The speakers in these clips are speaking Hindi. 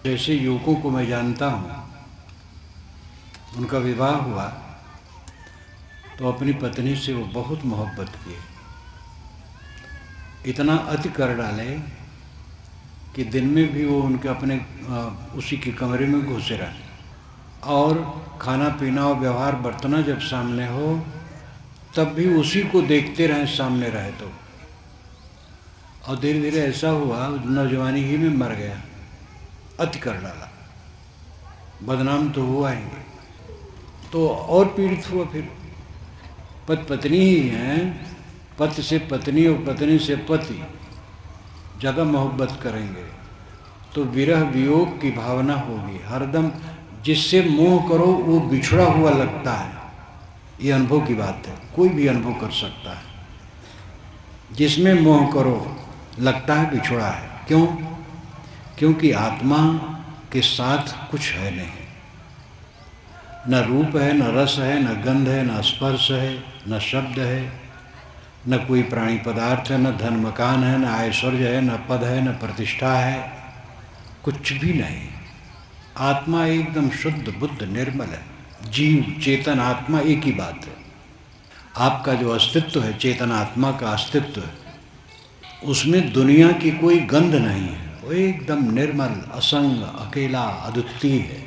जैसे युवकों को मैं जानता हूँ, उनका विवाह हुआ तो अपनी पत्नी से वो बहुत मोहब्बत किए, इतना अति कर डाले कि दिन में भी वो उनके अपने उसी के कमरे में घुसे रहे, और खाना पीना और व्यवहार बर्तना जब सामने हो तब भी उसी को देखते रहें सामने रहे तो। और धीरे धीरे ऐसा हुआ नौजवानी ही में मर गया, अति कर डाला, बदनाम तो हुआ ही, तो और पीड़ित हुआ। फिर पत्नी ही हैं, पति से पत्नी और पत्नी से पति ज़्यादा मोहब्बत करेंगे तो विरह वियोग की भावना होगी हरदम। जिससे मोह करो वो बिछड़ा हुआ लगता है, ये अनुभव की बात है, कोई भी अनुभव कर सकता है। जिसमें मोह करो लगता है बिछड़ा है, क्यों? क्योंकि आत्मा के साथ कुछ है नहीं, न रूप है, न रस है, न गंध है, न स्पर्श है, न शब्द है, न कोई प्राणी पदार्थ है, न धन मकान है, न ऐश्वर्य है, न पद है, न प्रतिष्ठा है, कुछ भी नहीं। आत्मा एकदम शुद्ध बुद्ध निर्मल है। जीव चेतन आत्मा एक ही बात है। आपका जो अस्तित्व है, चेतन आत्मा का अस्तित्व है, उसमें दुनिया की कोई गंध नहीं है, वो एकदम निर्मल, असंग, अकेला, अद्वितीय है।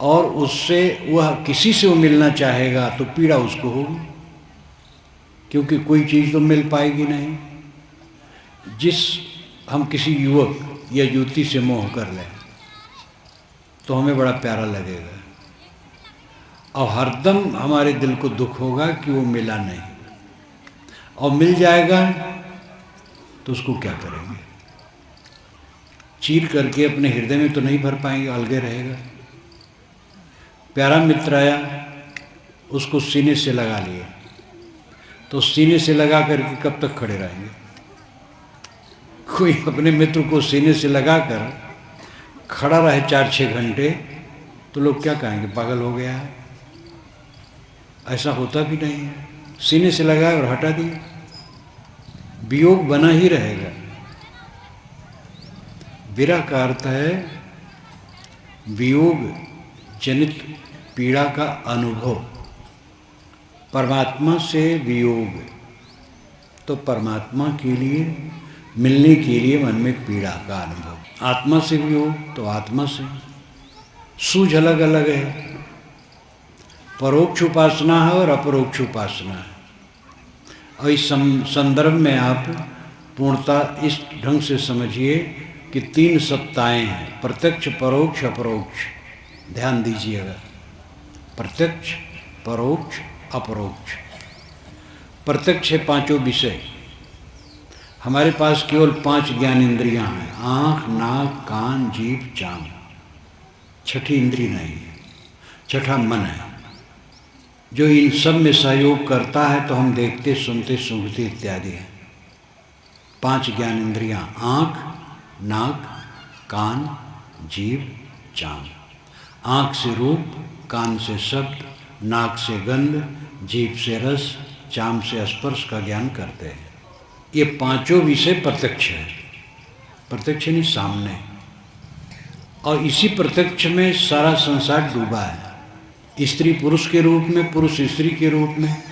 और उससे वह किसी से वो मिलना चाहेगा तो पीड़ा उसको होगी, क्योंकि कोई चीज़ तो मिल पाएगी नहीं। हम किसी युवक या युवती से मोह कर लें तो हमें बड़ा प्यारा लगेगा, और हरदम हमारे दिल को दुख होगा कि वो मिला नहीं, और मिल जाएगा तो उसको क्या करेंगे? चीर करके अपने हृदय में तो नहीं भर पाएंगे, अलगे रहेगा। प्यारा मित्र आया, उसको सीने से लगा लिए, तो सीने से लगा करके कब तक खड़े रहेंगे? कोई अपने मित्र को सीने से लगाकर खड़ा रहे 4-6 घंटे तो लोग क्या कहेंगे? पागल हो गया है। ऐसा होता भी नहीं है, सीने से लगाया और हटा दिया, वियोग बना ही रहेगा। विरह का अर्थ है वियोग जनित पीड़ा का अनुभव। परमात्मा से वियोग तो परमात्मा के लिए मिलने के लिए मन में पीड़ा का अनुभव। आत्मा से वियोग तो आत्मा से। सूझ अलग अलग है, परोक्ष उपासना है और अपरोक्ष उपासना है। और इस संदर्भ में आप पूर्णतः इस ढंग से समझिए कि 3 सत्ताएं हैं, प्रत्यक्ष, परोक्ष, अपरोक्ष। ध्यान दीजिएगा, प्रत्यक्ष, परोक्ष, अपरोक्ष। प्रत्यक्ष है 5 विषय। हमारे पास केवल 5 ज्ञान इंद्रियां हैं, आँख, नाक, कान, जीभ, चाम। छठी इंद्री नहीं है, छठा मन है, जो इन सब में सहयोग करता है तो हम देखते, सुनते, सूंघते इत्यादि हैं। 5 ज्ञान इंद्रियां, आँख, नाक, कान, जीभ, चाम। आँख से रूप, कान से शब्द, नाक से गंध, जीभ से रस, चाम से स्पर्श का ज्ञान करते हैं। ये 5 विषय प्रत्यक्ष है, प्रत्यक्ष नहीं सामने। और इसी प्रत्यक्ष में सारा संसार डूबा है। स्त्री पुरुष के रूप में, पुरुष स्त्री के रूप में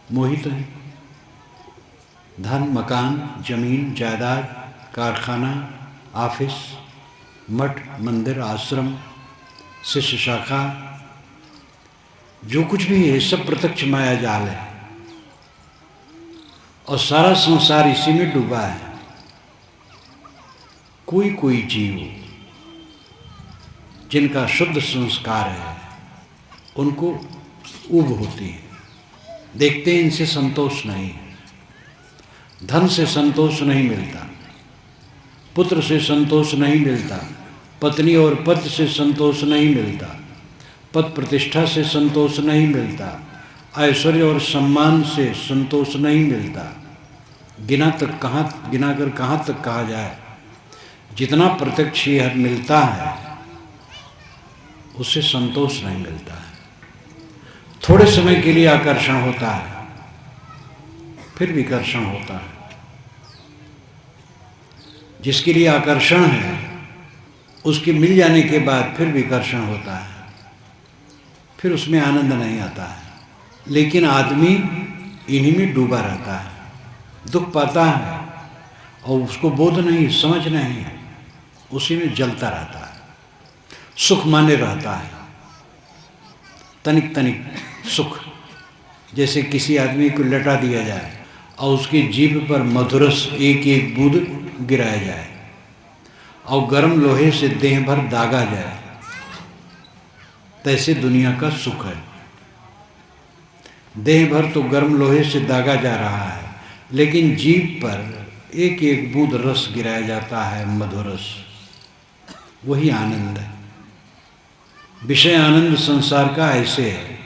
मोहित है। धन, मकान, जमीन, जायदाद, कारखाना, ऑफिस, मठ, मंदिर, आश्रम, शिष्य शाखा, जो कुछ भी है सब प्रत्यक्ष माया जाल है, और सारा संसार इसी में डूबा है। कोई कोई जीव जिनका शुद्ध संस्कार है उनको ऊब होती है, देखते हैं इनसे संतोष नहीं। धन से संतोष नहीं मिलता, पुत्र से संतोष नहीं मिलता, पत्नी और पति से संतोष नहीं मिलता, पद प्रतिष्ठा से संतोष नहीं मिलता, ऐश्वर्य और सम्मान से संतोष नहीं मिलता। गिनाकर कहाँ तक कहा जाए, जितना प्रत्यक्ष यह मिलता है उससे संतोष नहीं मिलता है। थोड़े समय के लिए आकर्षण होता है, फिर विकर्षण होता है। जिसके लिए आकर्षण है, उसके मिल जाने के बाद फिर विकर्षण होता है, फिर उसमें आनंद नहीं आता है। लेकिन आदमी इन्हीं में डूबा रहता है, दुख पाता है और उसको बोध नहीं, समझ नहीं, उसी में जलता रहता है, सुख माने रहता है, तनिक तनिक सुख। जैसे किसी आदमी को लटा दिया जाए और उसकी जीभ पर मधुरस एक एक बूंद गिराया जाए और गर्म लोहे से देह भर दागा जाए, तैसे दुनिया का सुख है। देह भर तो गर्म लोहे से दागा जा रहा है, लेकिन जीभ पर एक एक बूंद रस गिराया जाता है, मधुरस। वही आनंद है। विषय आनंद संसार का ऐसे है,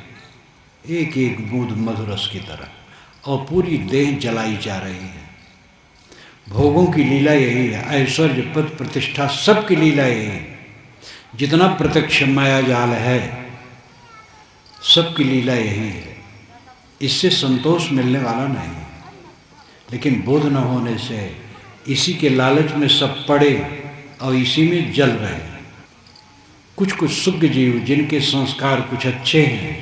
एक एक बूंद मधुरस की तरह, और पूरी देह जलाई जा रही है। भोगों की लीला यही है, ऐश्वर्य पद प्रतिष्ठा सब की लीला यही है। जितना प्रत्यक्ष माया जाल है, सब की लीला यही है। इससे संतोष मिलने वाला नहीं, लेकिन बोध न होने से इसी के लालच में सब पड़े और इसी में जल रहे। कुछ कुछ शुद्ध जीव जिनके संस्कार कुछ अच्छे हैं,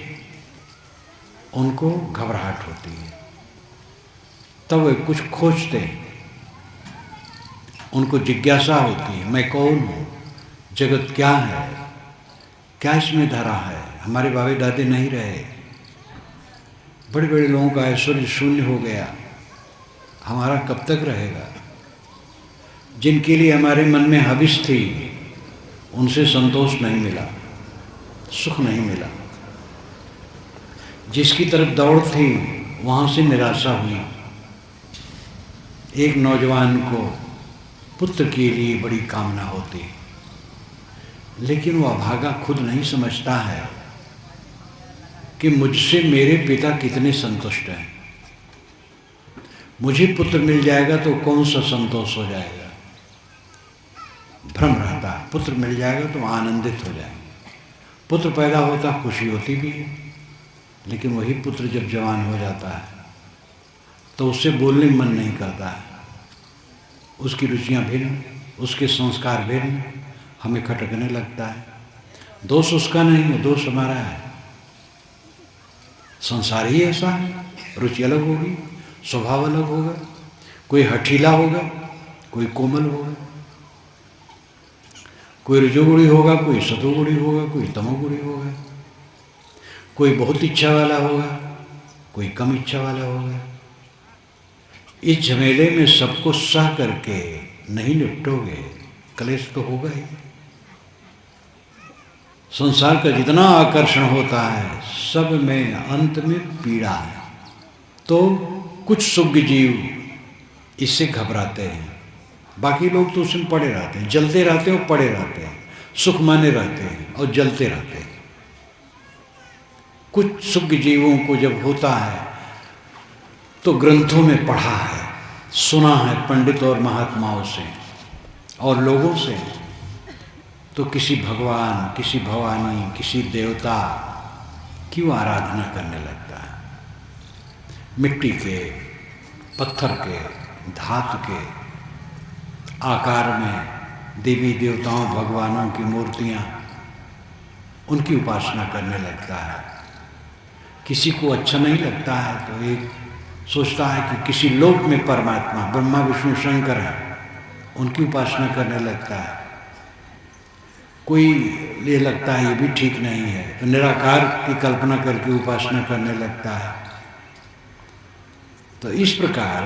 उनको घबराहट होती है, तब वे कुछ खोजते हैं, उनको जिज्ञासा होती है, मैं कौन हूँ, जगत क्या है, क्या इसमें धरा है, हमारे बाबे दादे नहीं रहे, बड़े बड़े लोगों का ऐश्वर्य शून्य हो गया, हमारा कब तक रहेगा। जिनके लिए हमारे मन में हविस थी, उनसे संतोष नहीं मिला, सुख नहीं मिला। जिसकी तरफ दौड़ थी, वहाँ से निराशा हुई। एक नौजवान को पुत्र के लिए बड़ी कामना होती, लेकिन वह अभागा खुद नहीं समझता है कि मुझसे मेरे पिता कितने संतुष्ट हैं। मुझे पुत्र मिल जाएगा तो कौन सा संतोष हो जाएगा। भ्रम रहता है, पुत्र मिल जाएगा तो आनंदित हो जाएंगे। पुत्र पैदा होता खुशी होती भी है, लेकिन वही पुत्र जब जवान हो जाता है तो उससे बोलने मन नहीं करता है। उसकी रुचियाँ भिन्न, उसके संस्कार भिन्न, हमें खटकने लगता है। दोष उसका नहीं है, दोष हमारा है। संसार ही ऐसा है, रुचि अलग होगी, स्वभाव अलग होगा। कोई हठीला होगा, कोई कोमल होगा, कोई रजोगुणी होगा, कोई सतोगुणी होगा, कोई तमोगुणी होगा, कोई बहुत इच्छा वाला होगा, कोई कम इच्छा वाला होगा। इस झमेले में सबको सह करके नहीं निपटोगे, कलेश तो होगा ही। संसार का जितना आकर्षण होता है, सब में अंत में पीड़ा है। तो कुछ सुज्ञ जीव इससे घबराते हैं, बाकी लोग तो उसमें पड़े रहते हैं, जलते रहते हैं और पड़े रहते हैं, सुख माने रहते हैं और जलते रहते हैं। कुछ सुज्ञ जीवों को जब होता है तो ग्रंथों में पढ़ा है, सुना है पंडित और महात्माओं से और लोगों से, तो किसी भगवान, किसी भवानी, किसी देवता की वो आराधना करने लगता है। मिट्टी के, पत्थर के, धातु के आकार में देवी देवताओं भगवानों की मूर्तियाँ, उनकी उपासना करने लगता है। किसी को अच्छा नहीं लगता है तो एक सोचता है कि किसी लोक में परमात्मा ब्रह्मा विष्णु शंकर हैं, उनकी उपासना करने लगता है। कोई ये लगता है ये भी ठीक नहीं है तो निराकार की कल्पना करके उपासना करने लगता है। तो इस प्रकार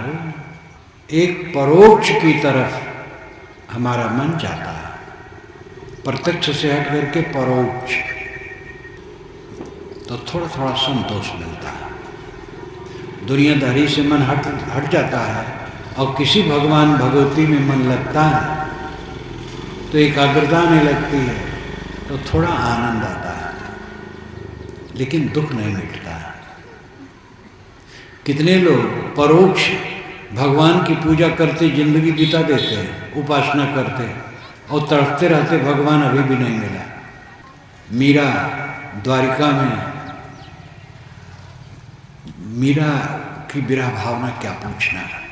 एक परोक्ष की तरफ हमारा मन जाता है, प्रत्यक्ष से हट करके परोक्ष, तो थोड़ा थोड़ा संतोष मिलता है। दुनियादारी से मन हट जाता है और किसी भगवान भगवती में मन लगता है तो एकाग्रता आने लगती है, तो थोड़ा आनंद आता है, लेकिन दुख नहीं मिटता है। कितने लोग परोक्ष भगवान की पूजा करते जिंदगी बिता देते हैं, उपासना करते और तड़पते रहते, भगवान अभी भी नहीं मिला। मीरा द्वारिका में, मीरा की विरह भावना क्या पूछना है।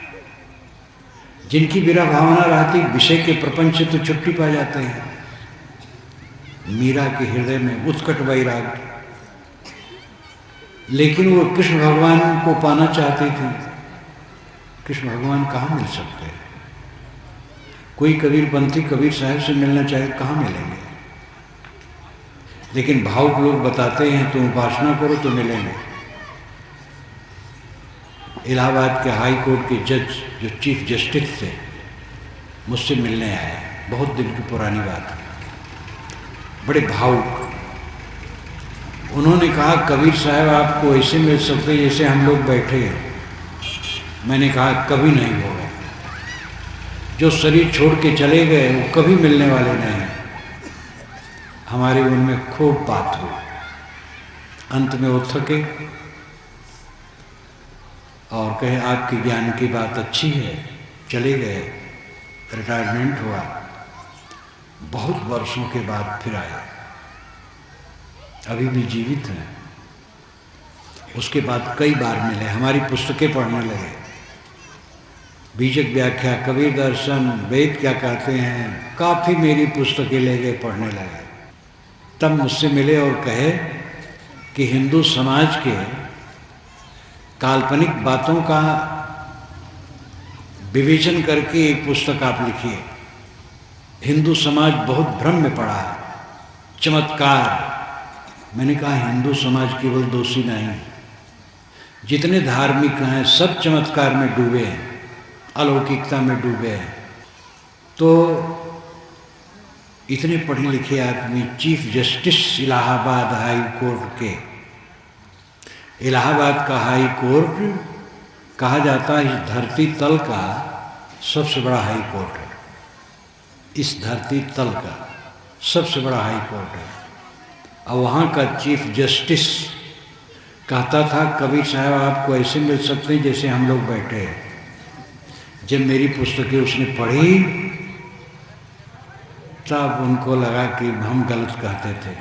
जिनकी विरह भावना रहती, विषय के प्रपंच से तो छुट्टी पा जाते हैं। मीरा के हृदय में उत्कट वैराग्य, लेकिन वो कृष्ण भगवान को पाना चाहती थी। कृष्ण भगवान कहाँ मिल सकते हैं? कोई कबीरपंथी कबीर साहब से मिलना चाहे कहाँ मिलेंगे? लेकिन भावुक लोग बताते हैं तुम उपासना करो तो मिलेंगे। इलाहाबाद के हाई कोर्ट के जज जो चीफ जस्टिस थे, मुझसे मिलने आए। बहुत दिन की पुरानी बात है, बड़े भावुक। उन्होंने कहा कबीर साहब आपको ऐसे मिल सकते जैसे हम लोग बैठे हैं। मैंने कहा कभी नहीं होगा। जो शरीर छोड़ के चले गए वो कभी मिलने वाले नहीं। हमारे उनमें खूब बात हुई। अंत में वो थके और कहे आपके ज्ञान की बात अच्छी है, चले गए। रिटायरमेंट हुआ। बहुत वर्षों के बाद फिर आए, अभी भी जीवित हैं। उसके बाद कई बार मिले, हमारी पुस्तकें पढ़ने लगे। बीजक व्याख्या, कबीर दर्शन, वेद क्या कहते हैं, काफ़ी मेरी पुस्तकें ले गए, पढ़ने लगे। तब मुझसे मिले और कहे कि हिंदू समाज के काल्पनिक बातों का विवेचन करके एक पुस्तक आप लिखिए। हिंदू समाज बहुत भ्रम में पड़ा है, चमत्कार। मैंने कहा हिंदू समाज केवल दोषी नहीं, जितने धार्मिक हैं सब चमत्कार में डूबे हैं, अलौकिकता में डूबे हैं। तो इतने पढ़े लिखे आदमी, chief justice Allahabad high court के, इलाहाबाद का हाई कोर्ट कहा जाता है इस धरती तल का सबसे बड़ा हाई कोर्ट है। इस धरती तल का सबसे बड़ा हाई कोर्ट है। और वहाँ का चीफ जस्टिस कहता था कबीर साहब आपको ऐसे मिल सकते हैं जैसे हम लोग बैठे हैं। जब मेरी पुस्तकें उसने पढ़ी तब उनको लगा कि हम गलत कहते थे,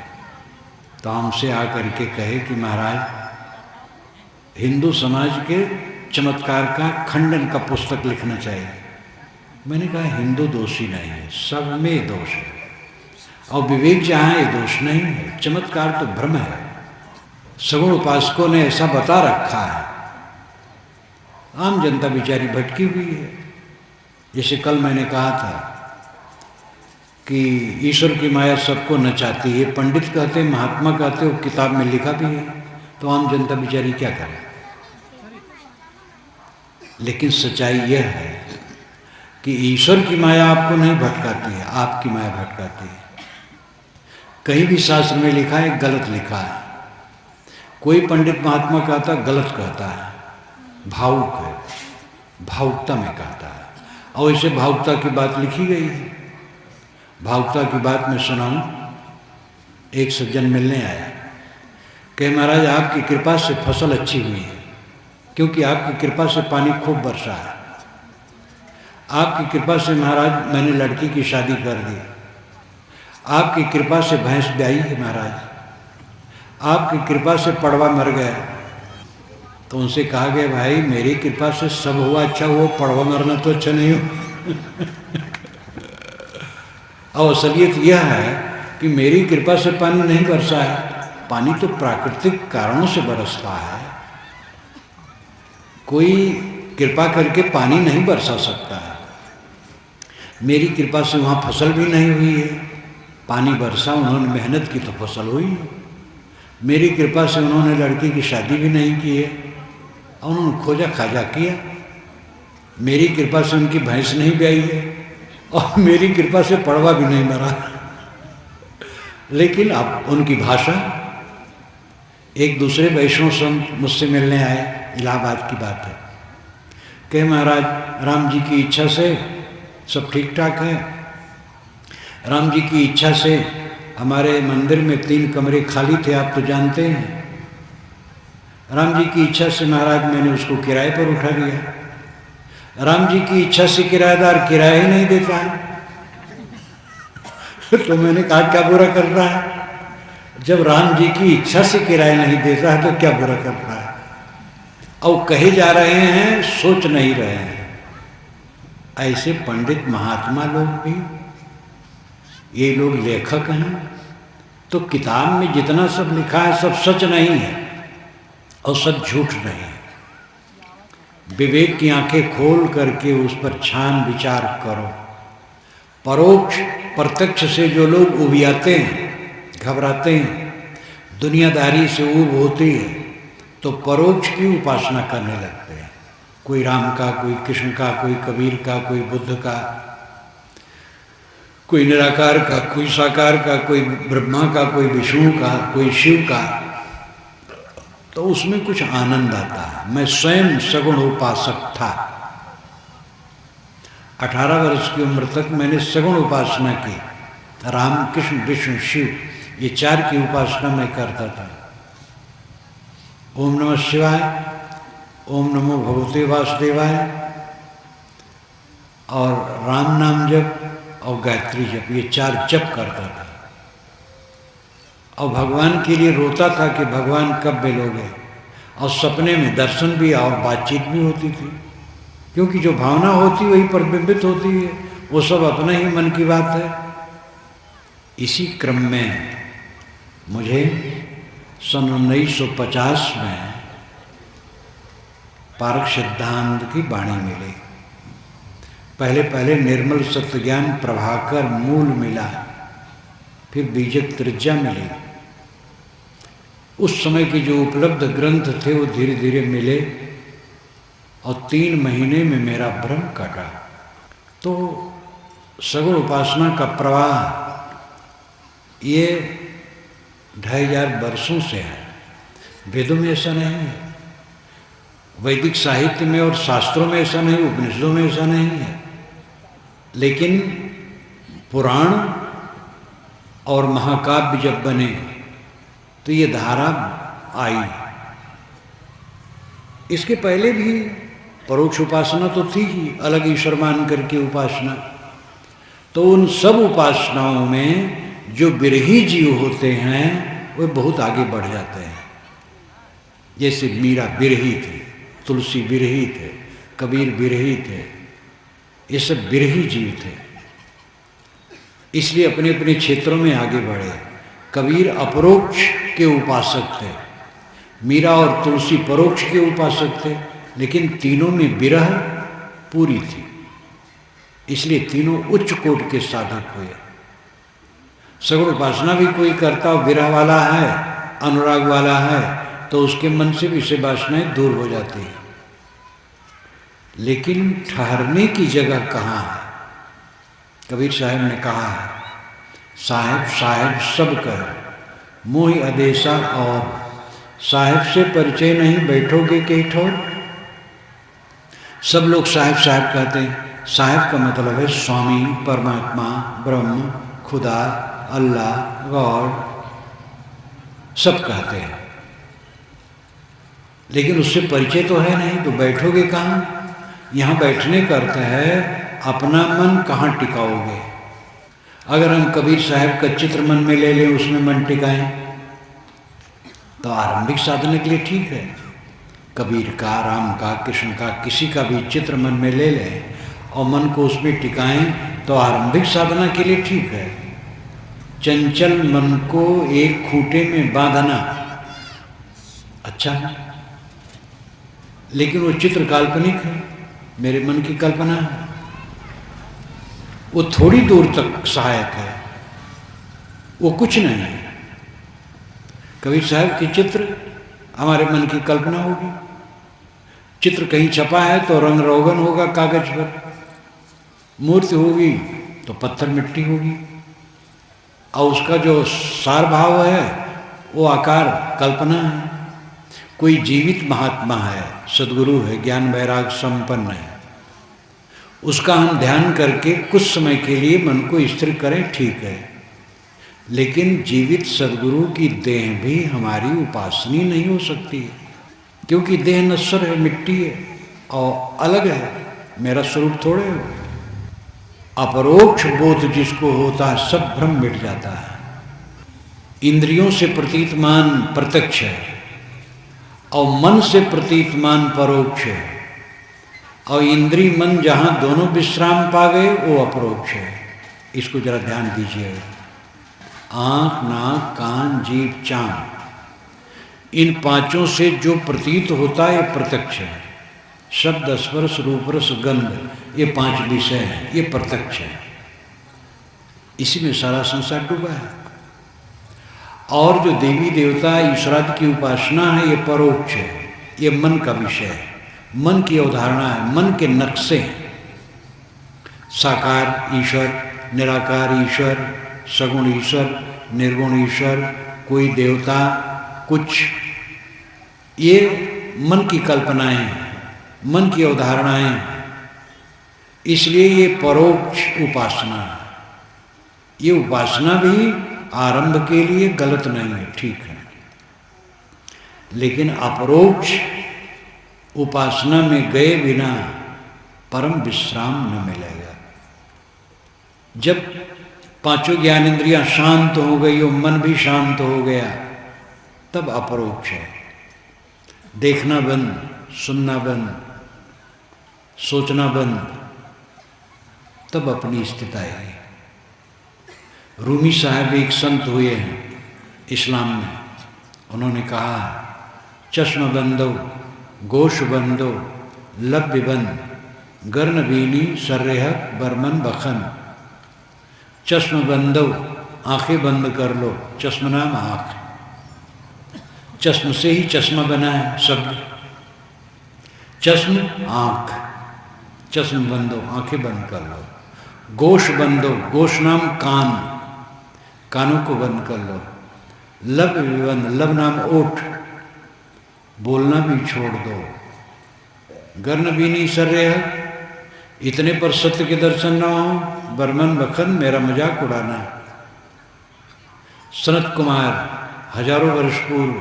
तो हमसे आकर के कहे कि महाराज हिंदू समाज के चमत्कार का खंडन का पुस्तक लिखना चाहिए। मैंने कहा हिंदू दोषी नहीं है, सब में दोष है, और विवेक जहाँ ये दोष नहीं है। चमत्कार तो भ्रम है। सगुण उपासकों ने ऐसा बता रखा है, आम जनता बेचारी भटकी हुई है। जैसे कल मैंने कहा था कि ईश्वर की माया सबको नचाती है, पंडित कहते, महात्मा कहते, वो किताब में लिखा भी है, तो आम जनता बेचारी क्या करे। लेकिन सच्चाई यह है कि ईश्वर की माया आपको नहीं भटकाती है, आपकी माया भटकाती है। कहीं भी शास्त्र में लिखा है गलत लिखा है। कोई पंडित महात्मा कहता गलत कहता है, भावुक है, भावुकता में कहता है। और इसे भावुकता की बात लिखी गई है। भावुकता की बात मैं सुनाऊं। एक सज्जन मिलने आया, कहे महाराज आपकी कृपा से फसल अच्छी हुई है, क्योंकि आपकी कृपा से पानी खूब बरसा है। आपकी कृपा से महाराज मैंने लड़की की शादी कर दी। आपकी कृपा से भैंस ब्याई है महाराज। आपकी कृपा से पड़वा मर गया। तो उनसे कहा गया भाई मेरी कृपा से सब हुआ अच्छा हुआ, पड़वा मरना तो अच्छा नहीं हो। और असलियत यह है कि मेरी कृपा से पानी नहीं बरसा है। पानी तो प्राकृतिक कारणों से बरसता है। कोई कृपा करके पानी नहीं बरसा सकता है। मेरी कृपा से वहाँ फसल भी नहीं हुई है, पानी बरसा, उन्होंने मेहनत की तो फसल हुई। मेरी कृपा से उन्होंने लड़की की शादी भी नहीं की है, और उन्होंने खोजा खाजा किया। मेरी कृपा से उनकी भैंस नहीं ब्याई है, और मेरी कृपा से पड़वा भी नहीं मरा। लेकिन अब उनकी भाषा। एक दूसरे वैष्णव संत मुझसे मिलने आए, इलाहाबाद की बात है। कहे महाराज राम जी की इच्छा से सब ठीक ठाक है। राम जी की इच्छा से हमारे मंदिर में 3 कमरे खाली थे, आप तो जानते हैं। राम जी की इच्छा से महाराज मैंने उसको किराए पर उठा दिया। राम जी की इच्छा से किराएदार किराया ही नहीं देता है। तो मैंने कहा क्या बुरा कर रहा है? जब राम जी की इच्छा से किराया नहीं देता है तो क्या बुरा कर रहा है? और कहे जा रहे हैं, सोच नहीं रहे हैं। ऐसे पंडित महात्मा लोग भी, ये लोग लेखक हैं, तो किताब में जितना सब लिखा है सब सच नहीं है और सब झूठ नहीं है। विवेक की आंखें खोल करके उस पर छान विचार करो। परोक्ष प्रत्यक्ष से जो लोग उबियाते हैं, घबराते हैं, दुनियादारी से ऊब होती है, तो परोक्ष की उपासना करने लगते हैं। कोई राम का, कोई कृष्ण का, कोई कबीर का, कोई बुद्ध का, कोई निराकार का, कोई साकार का, कोई ब्रह्मा का, कोई विष्णु का, कोई शिव का। तो उसमें कुछ आनंद आता है। मैं स्वयं सगुण उपासक था। 18 वर्ष की उम्र तक मैंने सगुण उपासना की। राम, कृष्ण, विष्णु, शिव, ये 4 की उपासना मैं करता था। ओम नमः शिवाय, ओम नमो भगवते वासुदेवाय और राम नाम जप और गायत्री जप, ये 4 जप करता था। और भगवान के लिए रोता था कि भगवान कब मिलोगे। और सपने में दर्शन भी और बातचीत भी होती थी, क्योंकि जो भावना होती वही प्रतिबिंबित होती है, वो सब अपना ही मन की बात है। इसी क्रम में मुझे सन 1950 में पारक सिद्धांत की वाणी मिली। पहले पहले निर्मल सत्यज्ञान प्रभाकर मूल मिला, फिर बीजक त्रिज्या मिली। उस समय के जो उपलब्ध ग्रंथ थे वो धीरे धीरे मिले और 3 महीने में मेरा भ्रम कटा। तो सगुण उपासना का प्रवाह ये 2500 वर्षों से है। वेदों में ऐसा नहीं है, वैदिक साहित्य में और शास्त्रों में ऐसा नहीं, उपनिषदों में ऐसा नहीं है, लेकिन पुराण और महाकाव्य जब बने तो ये धारा आई। इसके पहले भी परोक्ष उपासना तो थी ही, अलग ईश्वर मान करके उपासना। तो उन सब उपासनाओं में जो विरही जीव होते हैं वे बहुत आगे बढ़ जाते हैं। जैसे मीरा विरही थे, तुलसी विरही थे, कबीर विरही थे, ये सब विरही जीव थे, इसलिए अपने अपने क्षेत्रों में आगे बढ़े। कबीर अपरोक्ष के उपासक थे, मीरा और तुलसी परोक्ष के उपासक थे, लेकिन तीनों में विरह पूरी थी, इसलिए तीनों उच्च कोटि के साधक हुए। सगुण उपासना भी कोई करता हो विरह वाला है, अनुराग वाला है, तो उसके मन से भी से वासनाएं दूर हो जाती हैं। लेकिन ठहरने की जगह कहाँ है? कबीर साहब ने कहा है, साहेब साहेब सब कह मोहि आदेशा, और साहेब से परिचय नहीं बैठोगे कहीं ठोर। सब लोग साहेब साहेब कहते हैं। साहेब का मतलब है स्वामी, परमात्मा, ब्रह्म, खुदा, अल्लाह, गॉड, सब कहते हैं, लेकिन उससे परिचय तो है नहीं, तो बैठोगे कहाँ? यहाँ बैठने का अर्थ है अपना मन कहाँ टिकाओगे। अगर हम कबीर साहब का चित्र मन में ले लें, उसमें मन टिकाएं, तो आरंभिक साधना के लिए ठीक है। कबीर का, राम का, कृष्ण का, किसी का भी चित्र मन में ले लें और मन को उसमें टिकाएं, तो आरंभिक साधना के लिए ठीक है। चंचल मन को एक खूंटे में बांधना अच्छा है, लेकिन वो चित्र काल्पनिक है, मेरे मन की कल्पना है, वो थोड़ी दूर तक सहायक है, वो कुछ नहीं है। कबीर साहब के चित्र हमारे मन की कल्पना होगी। चित्र कहीं छपा है तो रंग रोगन होगा कागज पर, मूर्ति होगी तो पत्थर मिट्टी होगी, और उसका जो सार भाव है वो आकार कल्पना है। कोई जीवित महात्मा है, सद्गुरु है, ज्ञान वैराग संपन्न है, उसका हम ध्यान करके कुछ समय के लिए मन को स्थिर करें, ठीक है, लेकिन जीवित सद्गुरु की देह भी हमारी उपासनी नहीं हो सकती है, क्योंकि देह नश्वर है, मिट्टी है और अलग है, मेरा स्वरूप थोड़े हो। अपरोक्ष बोध जिसको होता है सब भ्रम मिट जाता है। इंद्रियों से प्रतीतमान प्रत्यक्ष है और मन से प्रतीतमान परोक्ष है। और इंद्री मन जहाँ दोनों विश्राम पा गए वो अपरोक्ष है। इसको जरा ध्यान दीजिए। आँख, नाक, कान, जीभ, चाँद, इन पांचों से जो प्रतीत होता है ये प्रत्यक्ष है। शब्द, स्पर्श, रूप, रस, गंध, ये पांच विषय हैं, ये प्रत्यक्ष है। इसी में सारा संसार डूबा है। और जो देवी देवता ईश्वरादि की उपासना है ये परोक्ष है, ये मन का विषय है, मन की अवधारणा है, मन के नक्शे हैं। साकार ईश्वर, निराकार ईश्वर, सगुण ईश्वर, निर्गुण ईश्वर, कोई देवता, कुछ, ये मन की कल्पनाएं, मन की अवधारणाएं। इसलिए ये परोक्ष उपासना है। ये उपासना भी आरंभ के लिए गलत नहीं है, ठीक है, लेकिन अपरोक्ष उपासना में गए बिना परम विश्राम न मिलेगा। जब पांचों ज्ञानेंद्रियां शांत हो गई और मन भी शांत हो गया, तब अपरोक्ष है। देखना बंद, सुनना बंद, सोचना बंद, तब अपनी स्थिति आएगी। रूमी साहब एक संत हुए हैं इस्लाम में। उन्होंने कहा, चश्म बंदो, गोश बंदो, लब्य बंद, गर्न बीनी, सर्रेहक, बरमन, बखन। चश्म बंदो, आंखें बंद कर लो, चश्म नाम आँख, चश्म से ही चश्मा बना है शब्द। चश्म आँख, चश्म बंदो, आंखें बंद कर लो। गोश बंदो, गोश नाम कान, कानों को बंद कर लो। लब बंद, लब नाम ओठ, बोलना भी छोड़ दो। गर्न बीनी सर्रेह, इतने पर सत्य के दर्शन न हो। बरमन बखन, मेरा मजाक उड़ाना। सनत कुमार हजारों वर्ष पूर्व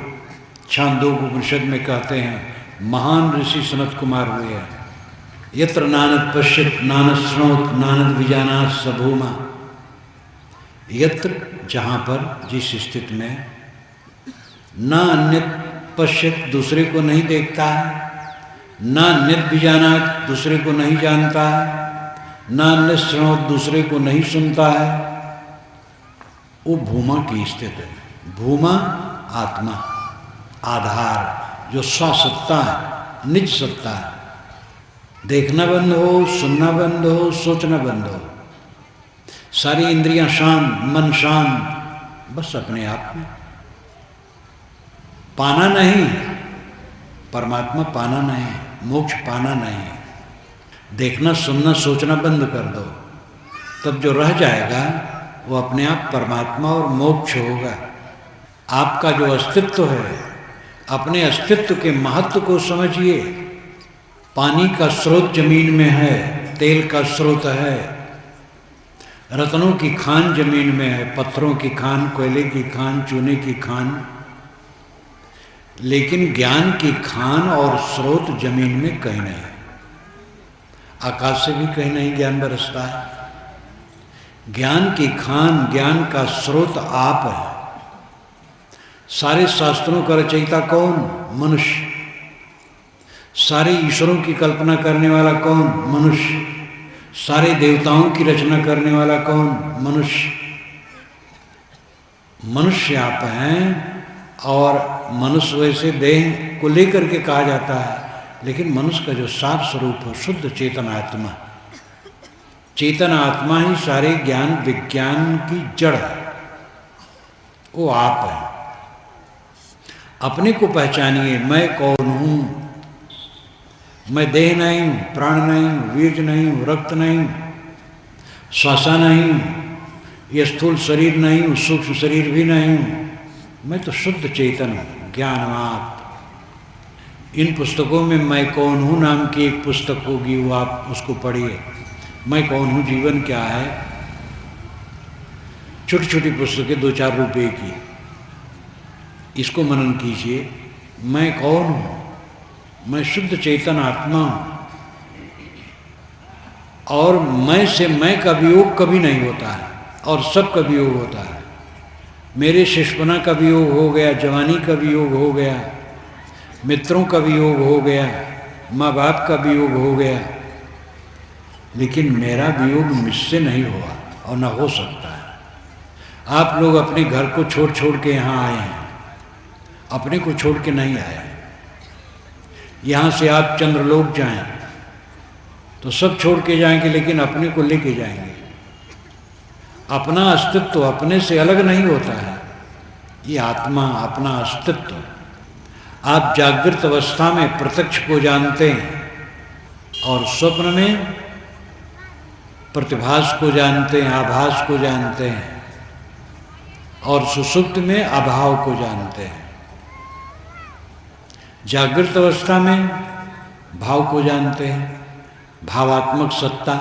छांदोग्य उपनिषद में कहते हैं, महान ऋषि सनत कुमार हुए हैं। यत्र नानद पश्यत नानद श्रोत नानद विजानात स भूमा। यत्र, जहाँ पर, जिस स्थिति में, न अन्य पश्यत, दूसरे को नहीं देखता है, न अन्य विजानात, दूसरे को नहीं जानता है, न अन्य श्रोत, दूसरे को नहीं सुनता है, वो भूमा की स्थिति है। भूमा आत्मा, आधार, जो स्वसत्ता है, निज सत्ता है। देखना बंद हो, सुनना बंद हो, सोचना बंद हो, सारी इंद्रियां शांत, मन शांत, बस अपने आप में। पाना नहीं, परमात्मा पाना नहीं, मोक्ष पाना नहीं। देखना, सुनना, सोचना बंद कर दो, तब जो रह जाएगा वो अपने आप परमात्मा और मोक्ष होगा। आपका जो अस्तित्व है, अपने अस्तित्व के महत्व को समझिए। पानी का स्रोत जमीन में है, तेल का स्रोत है, रत्नों की खान जमीन में है, पत्थरों की खान, कोयले की खान, चूने की खान, लेकिन ज्ञान की खान और स्रोत जमीन में कहीं नहीं। आकाश से भी कहीं नहीं ज्ञान बरसता है। ज्ञान की खान, ज्ञान का स्रोत आप है। सारे शास्त्रों का रचयिता कौन? मनुष्य। सारे ईश्वरों की कल्पना करने वाला कौन? मनुष्य। सारे देवताओं की रचना करने वाला कौन? मनुष्य। मनुष्य आप हैं। और मनुष्य वैसे देह को लेकर के कहा जाता है, लेकिन मनुष्य का जो सार स्वरूप है, शुद्ध चेतन आत्मा, चेतन आत्मा ही सारे ज्ञान विज्ञान की जड़ है, वो आप है। अपने को पहचानिए, मैं कौन हूँ। मैं देह नहीं हूँ, प्राण नहीं हूँ, वीर्य नहीं हूँ, रक्त नहीं हूँ, श्वासा नहीं हूँ, ये स्थूल शरीर नहीं हूँ, सूक्ष्म शरीर भी नहीं हूँ। मैं तो शुद्ध चेतन हूँ, ज्ञानवान। इन पुस्तकों में मैं कौन हूँ नाम की एक पुस्तक होगी, वो आप उसको पढ़िए। मैं कौन हूँ, जीवन क्या है, छोटी छोटी पुस्तकें 2-4 रुपये की, इसको मनन कीजिए। मैं कौन हूँ? मैं शुद्ध चेतन आत्मा हूँ। और मैं से मैं का वियोग कभी नहीं होता है, और सब का वियोग होता है। मेरे शिष्यपना का वियोग हो गया, जवानी का वियोग हो गया, मित्रों का वियोग हो गया, माँ बाप का वियोग हो गया, लेकिन मेरा वियोग मुझसे नहीं हुआ और न हो सकता है। आप लोग अपने घर को छोड़ छोड़ के यहाँ आए हैं, अपने को छोड़ के नहीं आए। यहाँ से आप चंद्रलोक जाएं तो सब छोड़ के जाएंगे, लेकिन अपने को लेके जाएंगे। अपना अस्तित्व अपने से अलग नहीं होता है। ये आत्मा अपना अस्तित्व, आप जागृत अवस्था में प्रत्यक्ष को जानते हैं और स्वप्न में प्रतिभास को जानते हैं, आभास को जानते हैं, और सुषुप्त में अभाव को जानते हैं। जागृत अवस्था में भाव को जानते हैं, भावात्मक सत्ता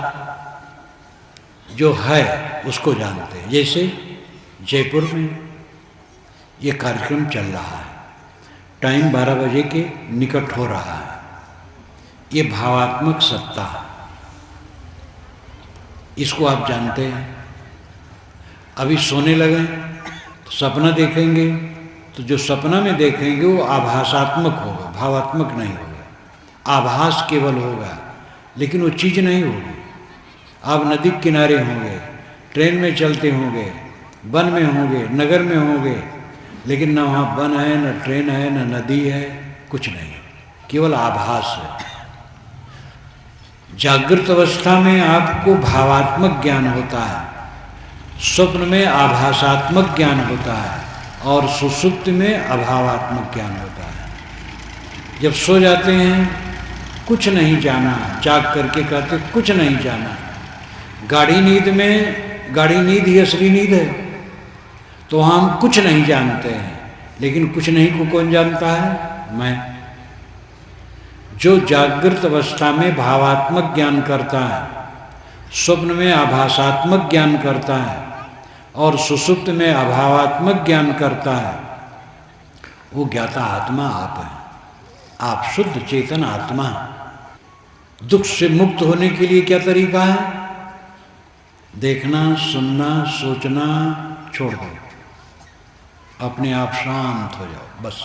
जो है उसको जानते हैं। जैसे जयपुर में ये कार्यक्रम चल रहा है, टाइम 12 बजे के निकट हो रहा है, ये भावात्मक सत्ता, इसको आप जानते हैं। अभी सोने लगे तो सपना देखेंगे, तो जो सपना में देखेंगे वो आभासात्मक होगा, भावात्मक नहीं होगा। आभास केवल होगा, लेकिन वो चीज़ नहीं होगी। आप नदी के किनारे होंगे, ट्रेन में चलते होंगे, वन में होंगे, नगर में होंगे, लेकिन न वहाँ वन है, न ट्रेन है, न नदी है, कुछ नहीं, केवल आभास है। जागृत अवस्था में आपको भावात्मक ज्ञान होता है, स्वप्न में आभासात्मक ज्ञान होता है, और सुषुप्त में अभावात्मक ज्ञान होता है। जब सो जाते हैं कुछ नहीं जाना, जाग करके कहते कुछ नहीं जाना। गाढ़ी नींद में, गाढ़ी नींद ही असली नींद है, तो हम कुछ नहीं जानते हैं, लेकिन कुछ नहीं को कौन जानता है? मैं। जो जागृत अवस्था में भावात्मक ज्ञान करता है, स्वप्न में आभासात्मक ज्ञान करता है, और सुषुप्त में अभावात्मक ज्ञान करता है, वो ज्ञाता आत्मा आप है। आप शुद्ध चेतन आत्मा। दुख से मुक्त होने के लिए क्या तरीका है? देखना, सुनना, सोचना छोड़ दो, अपने आप शांत हो जाओ, बस।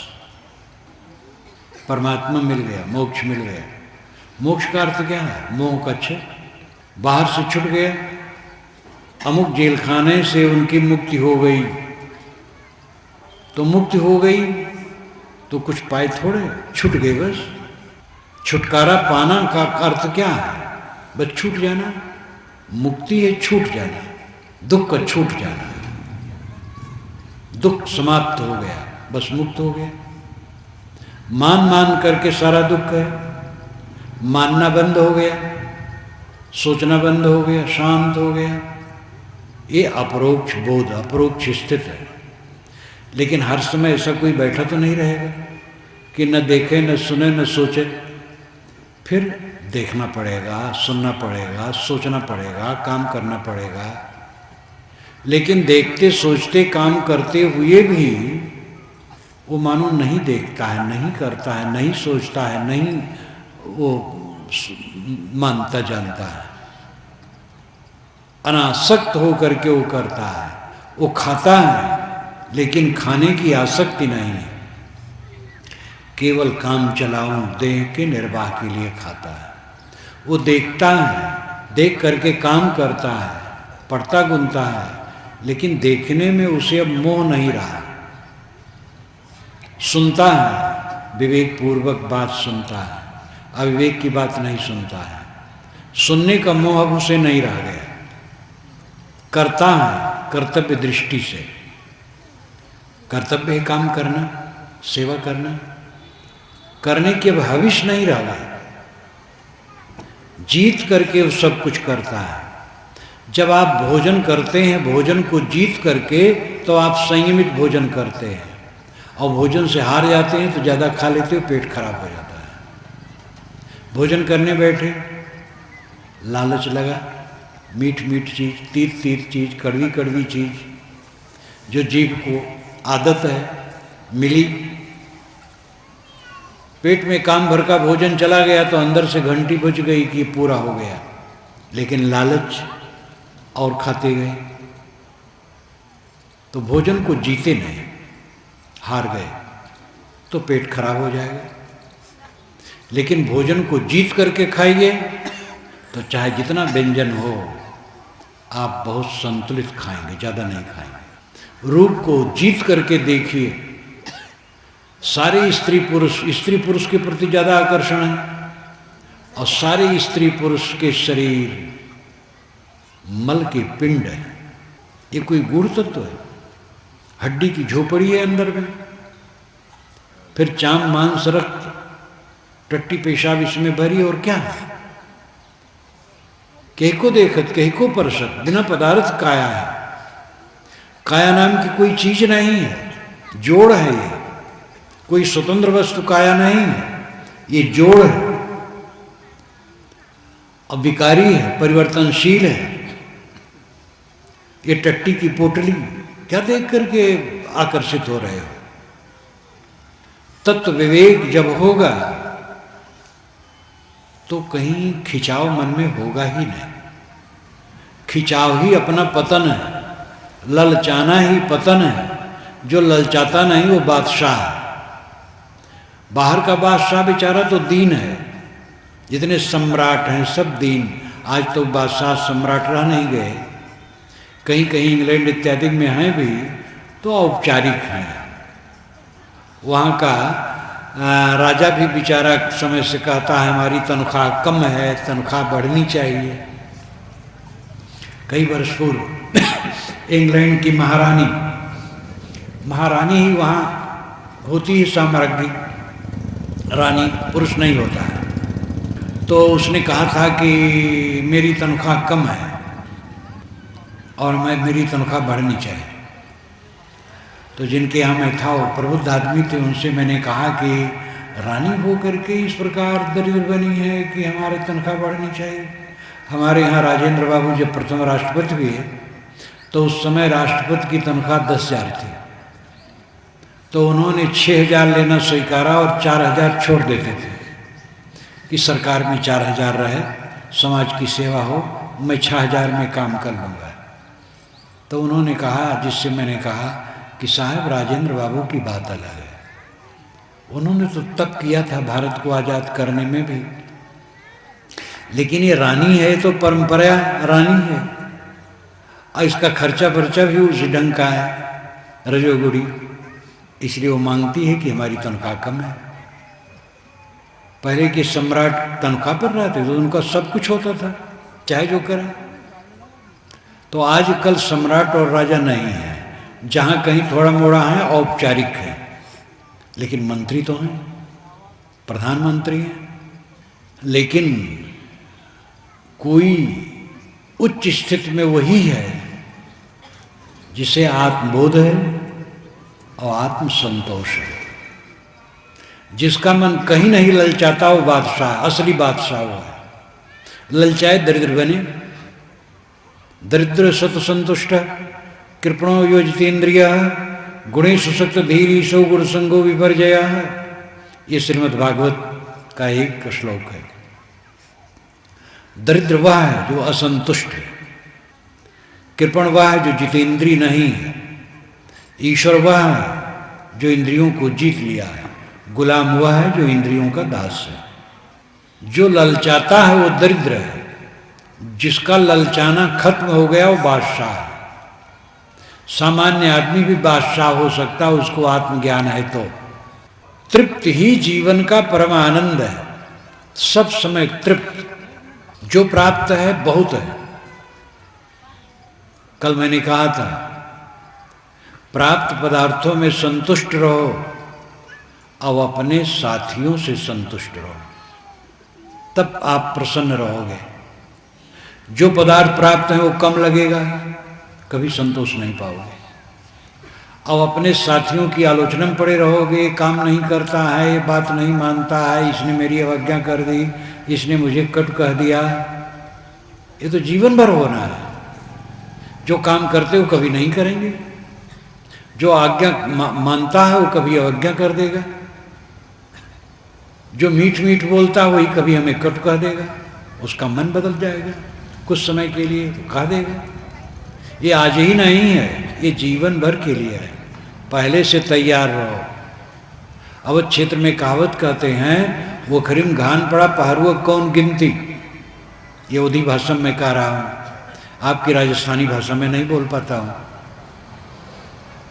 परमात्मा मिल गया, मोक्ष मिल गया। मोक्ष का अर्थ क्या है? मोह कच्छ, बाहर से छूट गया। अमुक जेल खाने से उनकी मुक्ति हो गई, तो मुक्ति हो गई तो कुछ पाए थोड़े, छूट गए बस। छुटकारा पाना का अर्थ क्या है? बस छूट जाना। मुक्ति है छूट जाना, दुख का छूट जाना। दुख समाप्त हो गया, बस मुक्त हो गया। मान मान करके सारा दुख है, मानना बंद हो गया, सोचना बंद हो गया, शांत हो गया। ये अपरोक्ष बोध, अपरोक्ष स्थित है। लेकिन हर समय ऐसा कोई बैठा तो नहीं रहेगा कि न देखे, न सुने, न सोचे। फिर देखना पड़ेगा, सुनना पड़ेगा, सोचना पड़ेगा, काम करना पड़ेगा। लेकिन देखते, सोचते, काम करते हुए भी वो मानो नहीं देखता है, नहीं करता है, नहीं सोचता है, नहीं वो मानता जानता है। अनासक्त हो करके वो करता है, वो खाता है, लेकिन खाने की आसक्ति नहीं है। केवल काम चलाऊं देह के निर्वाह के लिए खाता है। वो देखता है, देख करके काम करता है, पढ़ता गुनता है, लेकिन देखने में उसे अब मोह नहीं रहा। सुनता है, विवेक पूर्वक बात सुनता है, अविवेक की बात नहीं सुनता है। सुनने का मोह अब उसे नहीं रह गया। करता है कर्तव्य दृष्टि से। कर्तव्य है काम करना, सेवा करना, करने के अब हविष नहीं रह गया। जीत करके वो सब कुछ करता है। जब आप भोजन करते हैं, भोजन को जीत करके, तो आप संयमित भोजन करते हैं। और भोजन से हार जाते हैं तो ज़्यादा खा लेते हो, पेट खराब हो जाता है। भोजन करने बैठे, लालच लगा, मीठ मीठ चीज़, तीत तीत चीज़, कड़वी कड़वी चीज़, जो जीभ को आदत है, मिली। पेट में काम भर का भोजन चला गया तो अंदर से घंटी बज गई कि पूरा हो गया। लेकिन लालच और खाते गए, तो भोजन को जीते नहीं, हार गए, तो पेट खराब हो जाएगा। लेकिन भोजन को जीत करके खाइए तो चाहे जितना व्यंजन हो आप बहुत संतुलित खाएंगे, ज़्यादा नहीं खाएंगे। रूप को जीत करके देखिए, सारे स्त्री पुरुष के प्रति ज़्यादा आकर्षण है और सारे स्त्री पुरुष के शरीर मल के पिंड है। ये कोई गूढ़ तत्व है, हड्डी की झोपड़ी है अंदर में, फिर चाम मांस रक्त टट्टी पेशाब इसमें भरी, और क्या है? कहीं को देखत कहीं को परसत, बिना पदार्थ काया है। काया नाम की कोई चीज नहीं है, जोड़ है ये, कोई स्वतंत्र वस्तु काया नहीं है, ये जोड़ है, अब विकारी है, परिवर्तनशील है। ये टट्टी की पोटली क्या देख करके आकर्षित हो रहे हो? तत्व विवेक जब होगा तो कहीं खिंचाव मन में होगा ही नहीं। खिंचाव ही अपना पतन है, ललचाना ही पतन है। जो ललचाता नहीं वो बादशाह है। बाहर का बादशाह बेचारा तो दीन है, जितने सम्राट हैं सब दीन। आज तो बादशाह सम्राट रह नहीं गए, कहीं कहीं इंग्लैंड इत्यादि में हैं भी तो औपचारिक हैं। वहाँ का राजा भी बेचारा समय से कहता है हमारी तनख्वाह कम है, तनख्वाह बढ़नी चाहिए। कई वर्ष पूर्व इंग्लैंड की महारानी ही वहाँ होती है, साम्राज्ञी रानी, पुरुष नहीं होता है। तो उसने कहा था कि मेरी तनख्वाह कम है और मेरी तनख्वाह बढ़नी चाहिए। तो जिनके यहाँ मैं था वो प्रबुद्ध आदमी थे, उनसे मैंने कहा कि रानी हो करके इस प्रकार दरिद्र बनी है कि हमारी तनख्वाह बढ़नी चाहिए। हमारे यहाँ राजेंद्र बाबू जब प्रथम राष्ट्रपति हुए तो उस समय राष्ट्रपति की तनख्वाह 10,000 थी, तो उन्होंने 6,000 लेना स्वीकारा और 4,000 छोड़ देते थे कि सरकार में 4,000 रहे, समाज की सेवा हो, मैं 6,000 में काम कर लूँगा। तो उन्होंने कहा, जिससे मैंने कहा कि साहब राजेंद्र बाबू की बात अलग है, उन्होंने तो तप किया था भारत को आज़ाद करने में भी, लेकिन ये रानी है तो परंपरा रानी है और इसका खर्चा पर्चा भी उसी ढंग का है, रजोगुड़ी, इसलिए वो मांगती है कि हमारी तनख्वाह कम है। पहले के सम्राट तनख्वाह पर रहते तो उनका सब कुछ होता था, चाहे जो करें। तो आजकल सम्राट और राजा नहीं है, जहाँ कहीं थोड़ा मोड़ा है औपचारिक है, लेकिन मंत्री तो हैं, प्रधानमंत्री हैं। लेकिन कोई उच्च स्थिति में वही है जिसे आत्मबोध है और आत्मसंतोष है। जिसका मन कहीं नहीं ललचाता वो बादशाह, असली बादशाह वो है। ललचाए दरिद्र बने, दरिद्र सत संतुष्ट, कृपणो योजितेन्द्रिय, गुणेषु सक्त धीरीशो गुण संगो विपर्जय। ये श्रीमद् भागवत का एक श्लोक है। दरिद्र वह है जो असंतुष्ट है, कृपण वह है जो जितेंद्रिय नहीं है, ईश्वर वह है जो इंद्रियों को जीत लिया है, गुलाम वह है जो इंद्रियों का दास है। जो ललचाता है वो दरिद्र है, जिसका ललचाना खत्म हो गया वो बादशाह है। सामान्य आदमी भी बादशाह हो सकता है, उसको आत्मज्ञान है तो। तृप्ति ही जीवन का परम आनंद है, सब समय तृप्त। जो प्राप्त है बहुत है। कल मैंने कहा था प्राप्त पदार्थों में संतुष्ट रहो और अपने साथियों से संतुष्ट रहो, तब आप प्रसन्न रहोगे। जो पदार्थ प्राप्त है वो कम लगेगा, कभी संतोष नहीं पाओगे। अब अपने साथियों की आलोचना में पड़े रहोगे, काम नहीं करता है, ये बात नहीं मानता है, इसने मेरी अवज्ञा कर दी, इसने मुझे कट कह दिया। ये तो जीवन भर होना है। जो काम करते हो कभी नहीं करेंगे, जो आज्ञा मानता है वो कभी अवज्ञा कर देगा, जो मीठ मीठ बोलता है वही कभी हमें कट कह देगा। उसका मन बदल जाएगा, कुछ समय के लिए तो कह देगा। ये आज ही नहीं है, ये जीवन भर के लिए है। पहले से तैयार रहो। अवध क्षेत्र में कहावत कहते हैं, वो खरीम घान पड़ा पहरुआ कौन गिनती, ये अवधी भाषा में कह रहा हूँ, आपकी राजस्थानी भाषा में नहीं बोल पाता हूँ,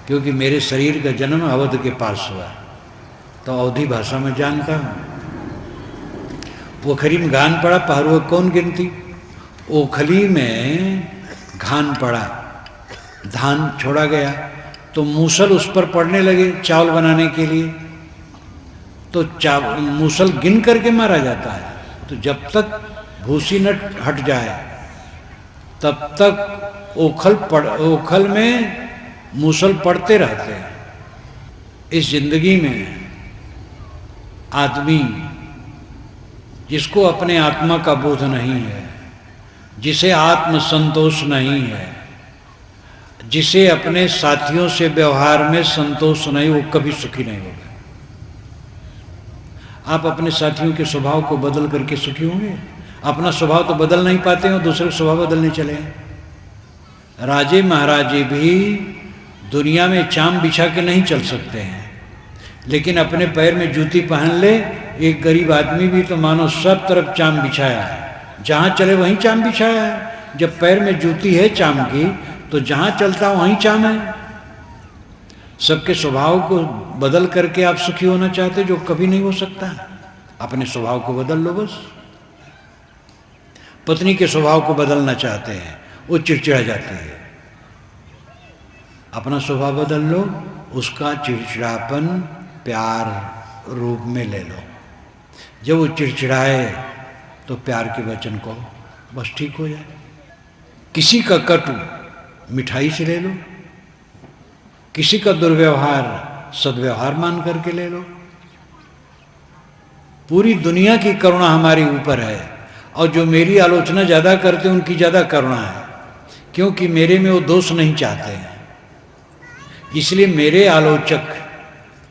क्योंकि मेरे शरीर का जन्म अवध के पास हुआ, तो अवधी भाषा में जानता हूँ। ओखली में घान पड़ा पहरुआ कौन गिनती, ओखली में घान पड़ा, धान छोड़ा गया, तो मूसल उस पर पड़ने लगे चावल बनाने के लिए, तो मूसल गिन करके मारा जाता है। तो जब तक भूसी न हट जाए तब तक ओखल में मूसल पड़ते रहते हैं। इस जिंदगी में आदमी जिसको अपने आत्मा का बोध नहीं है, जिसे आत्म संतोष नहीं है, जिसे अपने साथियों से व्यवहार में संतोष नहीं, वो कभी सुखी नहीं होगा। आप अपने साथियों के स्वभाव को बदल करके सुखी होंगे? अपना स्वभाव तो बदल नहीं पाते हो, दूसरे का स्वभाव बदलने चले। राजे महाराजे भी दुनिया में चाम बिछा के नहीं चल सकते हैं, लेकिन अपने पैर में जूती पहन ले एक गरीब आदमी भी तो मानो सब तरफ चाम बिछाया है, जहाँ चले वहीं चाम बिछाया है। जब पैर में जूती है चाम की, तो जहाँ चलता वहीं चाम है। सबके स्वभाव को बदल करके आप सुखी होना चाहते, जो कभी नहीं हो सकता। अपने स्वभाव को बदल लो बस। पत्नी के स्वभाव को बदलना चाहते हैं, वो चिड़चिड़ा जाती है। अपना स्वभाव बदल लो, उसका चिड़चिड़ापन प्यार रूप में ले लो। जब वो चिड़चिड़ाए तो प्यार के वचन को बस ठीक हो जाए। किसी का कटु मिठाई से ले लो, किसी का दुर्व्यवहार सद्व्यवहार मान करके ले लो। पूरी दुनिया की करुणा हमारे ऊपर है, और जो मेरी आलोचना ज़्यादा करते हैं उनकी ज़्यादा करुणा है, क्योंकि मेरे में वो दोष नहीं चाहते हैं। इसलिए मेरे आलोचक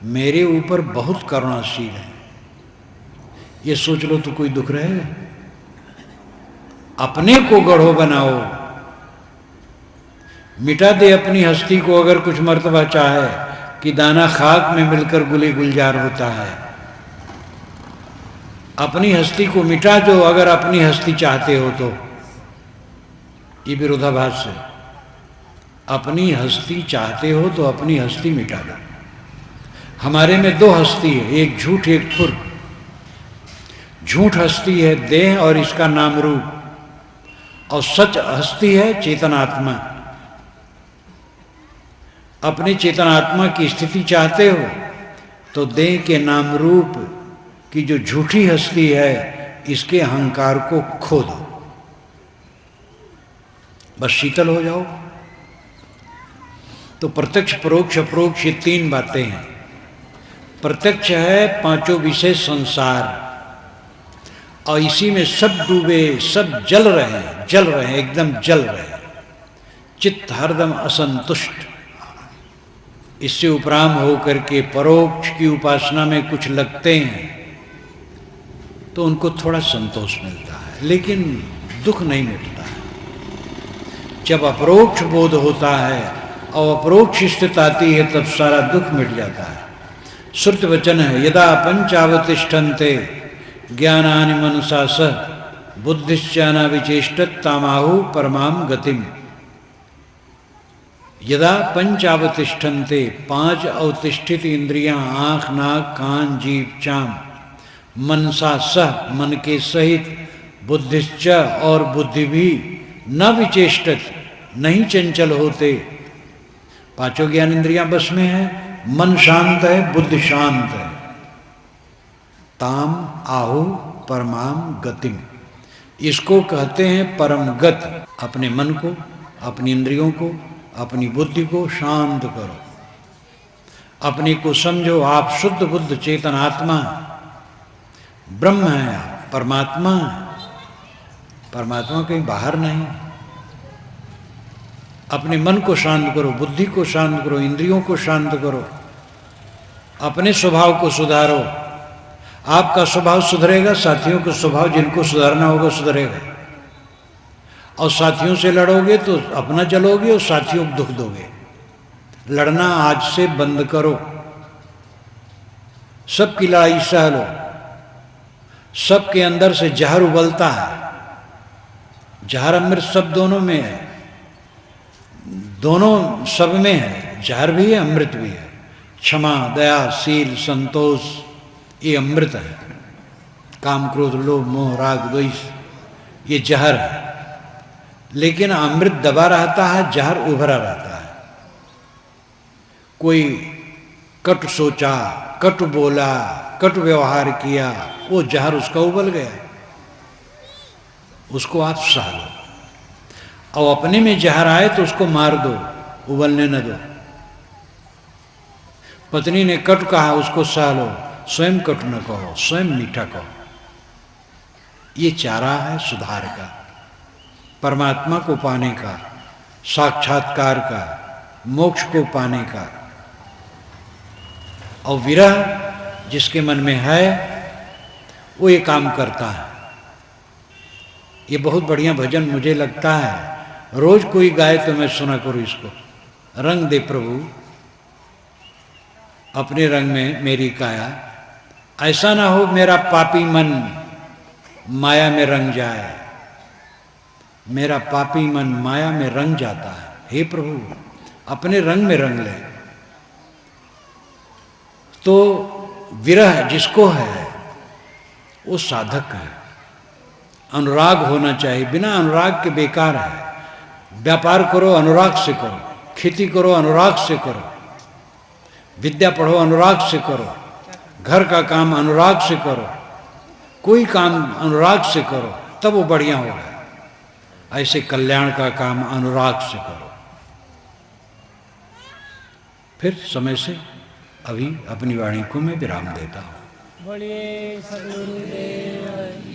मेरे ऊपर बहुत करुणाशील है। ये सोच लो तो कोई दुख रहेगा? अपने को गढ़ो बनाओ, मिटा दे अपनी हस्ती को अगर कुछ मर्तबा चाहे, कि दाना खाक में मिलकर गुले गुलजार होता है। अपनी हस्ती को मिटा दो अगर अपनी हस्ती चाहते हो तो। ये विरोधाभास है। अपनी हस्ती चाहते हो तो अपनी हस्ती मिटा दो। हमारे में दो हस्ती है, एक झूठ एक फुर। झूठ हस्ती है देह और इसका नाम रूप, और सच हस्ती है चेतनात्मा। अपने चेतनात्मा की स्थिति चाहते हो तो देह के नाम रूप की जो झूठी हस्ती है, इसके अहंकार को खो दो, बस शीतल हो जाओ। तो प्रत्यक्ष परोक्ष अपरोक्ष ये तीन बातें हैं। प्रत्यक्ष है पांचों विषय संसार, और इसी में सब डूबे, सब जल रहे हैं, एकदम जल रहे हैं। चित्त हरदम असंतुष्ट। इससे उपराम होकर के परोक्ष की उपासना में कुछ लगते हैं तो उनको थोड़ा संतोष मिलता है, लेकिन दुख नहीं मिलता है। जब अपरोक्ष बोध होता है और अपरोक्ष स्थिति आती है, तब सारा दुख मिट जाता है। श्रुति वचन है, यदा पंचावतिष्ठन्ते ज्ञानानि मनसा सह बुद्धिश्चाना विचेष्टत तामाहु परमाम गतिम। यदा पंचावतिष्ठन्ते, पांच अवतिष्ठित इंद्रियां आंख नाक कान जीभ चाम, मनसा सह मन के सहित, बुद्धिश्च और बुद्धि भी, न विचेष्टत नहीं चंचल होते। पांचों ज्ञान इंद्रियां बस में है, मन शांत है, बुद्धि शांत है। ताम आहु परमाम गतिम, इसको कहते हैं परम गत। अपने मन को, अपनी इंद्रियों को, अपनी बुद्धि को शांत करो। अपने को समझो आप शुद्ध बुद्ध चेतन आत्मा, ब्रह्म है, परमात्मा है। परमात्मा कहीं बाहर नहीं। अपने मन को शांत करो, बुद्धि को शांत करो, इंद्रियों को शांत करो, अपने स्वभाव को सुधारो। आपका स्वभाव सुधरेगा, साथियों का स्वभाव जिनको सुधारना होगा सुधरेगा। और साथियों से लड़ोगे तो अपना जलोगे और साथियों को दुख दोगे। लड़ना आज से बंद करो, सबकी लड़ाई सह लो। सबके अंदर से जहर उबलता है। जहर अमृत सब दोनों में है, दोनों सब में है, जहर भी है अमृत भी है। क्षमा, दया, शील, संतोष ये अमृत है। काम, क्रोध, लोभ, मोह, राग, द्वेष ये जहर है। लेकिन अमृत दबा रहता है, जहर उभरा रहता है। कोई कटु सोचा, कटु बोला, कटु व्यवहार किया, वो जहर उसका उबल गया, उसको आप सह लो। और अपने में जहर आए तो उसको मार दो, उबलने न दो। पत्नी ने कटु कहा, उसको सह लो, स्वयं कटु न कहो, स्वयं मीठा कहो। ये चारा है सुधार का, परमात्मा को पाने का, साक्षात्कार का, मोक्ष को पाने का। और विरह जिसके मन में है वो ये काम करता है। ये बहुत बढ़िया भजन मुझे लगता है, रोज कोई गाए तो मैं सुना करूँ इसको। रंग दे प्रभु अपने रंग में मेरी काया, ऐसा ना हो मेरा पापी मन माया में रंग जाए। मेरा पापी मन माया में रंग जाता है। हे प्रभु अपने रंग में रंग ले। तो विरह जिसको है वो साधक है। अनुराग होना चाहिए, बिना अनुराग के बेकार है। व्यापार करो अनुराग से करो, खेती करो अनुराग से करो, विद्या पढ़ो अनुराग से करो, घर का काम अनुराग से करो, कोई काम अनुराग से करो, तब वो बढ़िया होगा। ऐसे कल्याण का काम अनुराग से करो। फिर समय से अभी अपनी वाणी को मैं विराम देता हूँ। बोलिए सद्गुरुदेव।